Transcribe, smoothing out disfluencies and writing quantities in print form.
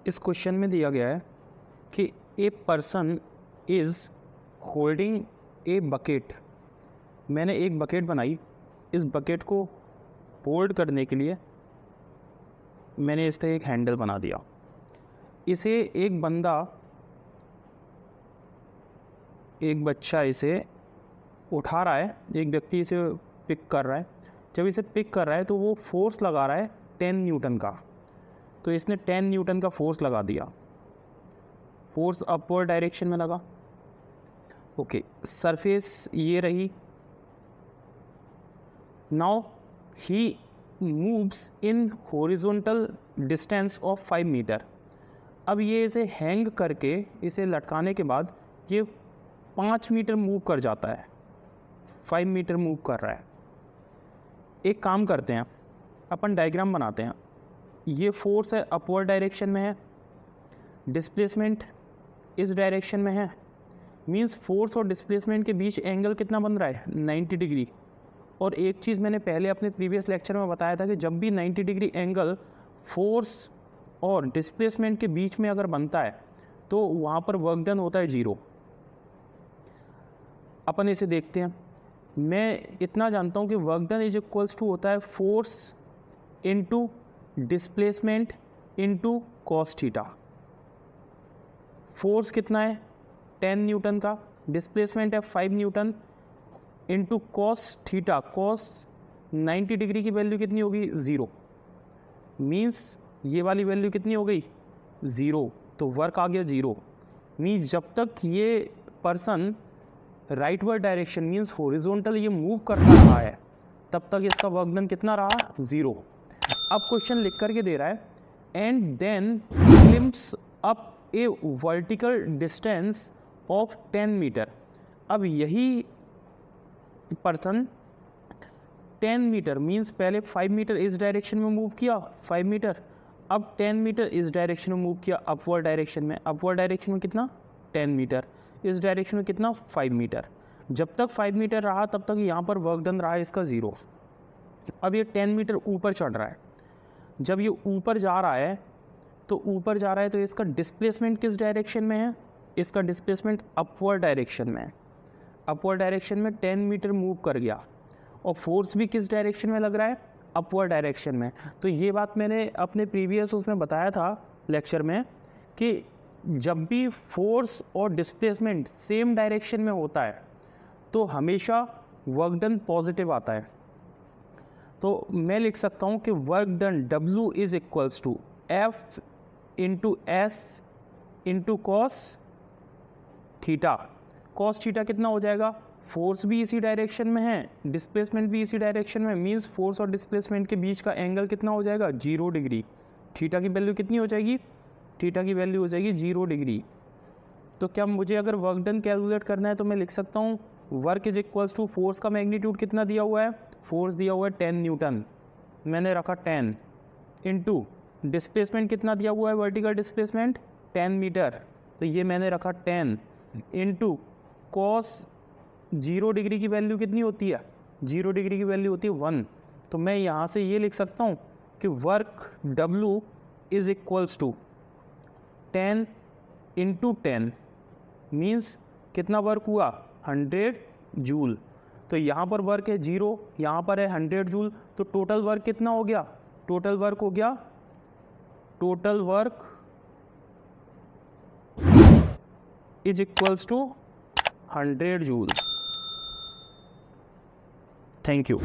इस क्वेश्चन में दिया गया है कि a person is holding a bucket. मैंने एक बकेट बनाई, इस बकेट को होल्ड करने के लिए मैंने इसका एक हैंडल बना दिया। इसे एक बंदा, एक बच्चा इसे उठा रहा है, एक व्यक्ति इसे पिक कर रहा है। जब इसे पिक कर रहा है तो वो फोर्स लगा रहा है 10 न्यूटन का। तो इसने 10 न्यूटन का फोर्स लगा दिया, फोर्स अपवर्ड डायरेक्शन में लगा। ओके, सरफेस ये रही। Now he moves in horizontal distance of 5 metre. अब ये इसे हैंग करके, इसे लटकाने के बाद ये 5 मीटर मूव कर जाता है, 5 मीटर मूव कर रहा है। एक काम करते हैं, अपन डायग्राम बनाते हैं। ये फोर्स है अपवर्ड डायरेक्शन में है, डिस्प्लेसमेंट इस डायरेक्शन में है। मींस फोर्स और डिस्प्लेसमेंट के बीच एंगल कितना बन रहा है, 90 डिग्री। और एक चीज़ मैंने पहले अपने प्रीवियस लेक्चर में बताया था कि जब भी 90 डिग्री एंगल फोर्स और डिस्प्लेसमेंट के बीच में अगर बनता है तो वहाँ पर वर्क डन होता है 0। अपन इसे देखते हैं। मैं इतना जानता हूँ कि work done is equals to होता है force into displacement into cos theta. Force कितना है 10 न्यूटन का, डिस्प्लेसमेंट है 5 newton into cos theta. Cos 90 degree की वैल्यू कितनी होगी, 0। मीन्स ये वाली वैल्यू कितनी हो गई, 0। तो वर्क आ गया 0। मीन्स जब तक ये person rightward direction means horizontal ये मूव करता रहा है तब तक इसका वर्क डन कितना रहा, 0। अब क्वेश्चन लिख करके दे रहा है and then climbs up a vertical distance of 10 metre. अब यही पर्सन 10 मीटर मीन्स पहले 5 मीटर इस डायरेक्शन में मूव किया, 5 मीटर, अब 10 मीटर इस डायरेक्शन में मूव किया अपवर्ड डायरेक्शन में। अपवर्ड डायरेक्शन में कितना, 10 मीटर, इस डायरेक्शन में कितना, 5 मीटर। जब तक 5 मीटर रहा तब तक यहाँ पर वर्क डन रहा है इसका 0। अब ये 10 मीटर ऊपर चढ़ रहा है। जब ये ऊपर जा रहा है तो इसका डिस्प्लेसमेंट किस डायरेक्शन में है, इसका डिस्प्लेसमेंट अपवर्ड डायरेक्शन में है। अपवर्ड डायरेक्शन में 10 मीटर मूव कर गया और फोर्स भी किस डायरेक्शन में लग रहा है, अपवर्ड डायरेक्शन में। तो ये बात मैंने अपने प्रीवियस उसमें बताया था लेक्चर में कि जब भी फोर्स और डिस्प्लेसमेंट सेम डायरेक्शन में होता है तो हमेशा वर्क डन पॉजिटिव आता है। तो मैं लिख सकता हूँ कि work done W is equals to F into S into cos theta. Cos theta कितना हो जाएगा, फोर्स भी इसी डायरेक्शन में है, डिस्प्लेसमेंट भी इसी डायरेक्शन में, मींस फोर्स और डिस्प्लेसमेंट के बीच का एंगल कितना हो जाएगा, 0 डिग्री। थीटा की वैल्यू कितनी हो जाएगी, थीटा की वैल्यू हो जाएगी 0 डिग्री। तो क्या मुझे अगर वर्क डन कैलकुलेट करना है तो मैं लिख सकता हूँ work is equals to force का मैग्नीट्यूड कितना दिया हुआ है, फोर्स दिया हुआ है 10 न्यूटन, मैंने रखा 10, इनटू डिस्प्लेसमेंट कितना दिया हुआ है, वर्टिकल डिस्प्लेसमेंट 10 मीटर, तो ये मैंने रखा 10, इनटू कॉस 0 डिग्री की वैल्यू कितनी होती है, 0 डिग्री की वैल्यू होती है 1। तो मैं यहाँ से ये लिख सकता हूँ कि work W is equals to 10 into 10 means कितना वर्क हुआ, 100 जूल। तो यहाँ पर वर्क है 0, यहाँ पर है 100 जूल, तो टोटल वर्क कितना हो गया, टोटल वर्क हो गया, total work is equals to 100 joule. Thank you.